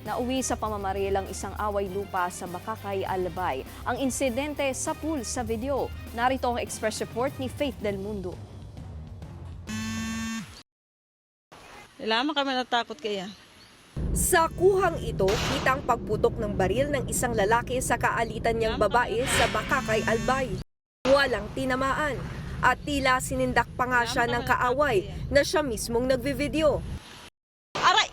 Nauwi sa pamamaril ang isang away lupa sa Makakay, Albay. Ang insidente sa pool sa video. Narito ang express report ni Faith Del Mundo. Kailangan kami natakot kaya. Sa kuhang ito, kitang pagputok ng baril ng isang lalaki sa kaalitan niyang babae sa Makakay, Albay. Walang tinamaan at tila sinindak pa nga siya ng kaaway na siya mismong nagvivideo. Aray!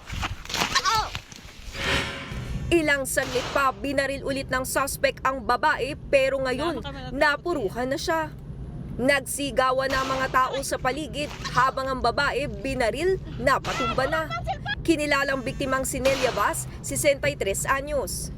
Ilang saglit pa, binaril ulit ng suspect ang babae pero ngayon napuruhan na siya. Nagsigawan na ang mga tao sa paligid habang ang babae binaril, napatumba na. Kinilalang biktimang si Nelia Bas, 63 anyos.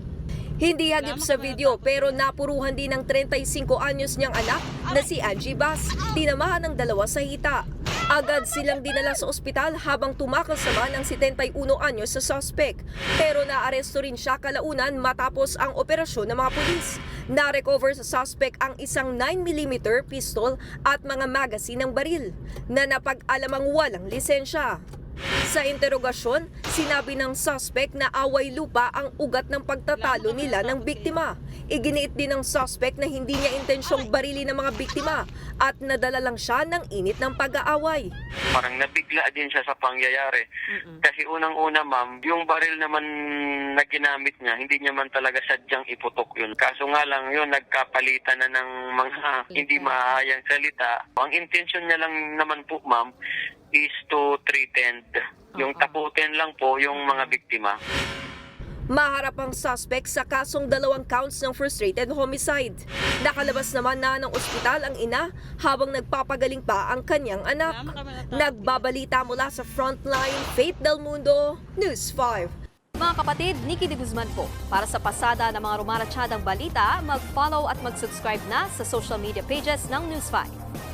Hindi hagip sa video pero napuruhan din ng 35 anyos niyang anak na si Angie Bas. Tinamaan ng dalawa sa hita. Agad silang dinala sa ospital habang tumakas naman ang 71 anyos sa suspect. Pero naaresto rin siya kalaunan matapos ang operasyon ng mga pulis. Na-recover sa suspect ang isang 9mm pistol at mga magasin ng baril na napag-alamang walang lisensya. Sa interogasyon, sinabi ng suspect na away lupa ang ugat ng pagtatalo nila ng biktima. Iginiit din ng suspect na hindi niya intensyong barilin ng mga biktima at nadala lang siya ng init ng pag-aaway. Parang nabigla din siya sa pangyayari. Kasi unang-una ma'am, yung baril naman na ginamit niya, hindi niya man talaga sadyang iputok yun. Kaso nga lang yun, nagkapalitan na ng mga hindi maahayang salita. Ang intensyon niya lang naman po ma'am, is to threaten. Yung takutin lang po yung mga biktima. Maharap ang suspect sa kasong 2 counts ng frustrated homicide. Nakalabas naman na ng ospital ang ina habang nagpapagaling pa ang kanyang anak. Nagbabalita mula sa Frontline, Faith Del Mundo, News 5. Mga kapatid, Nikki de Guzman po. Para sa pasada ng mga rumaratsyadang balita, mag-follow at mag-subscribe na sa social media pages ng News 5.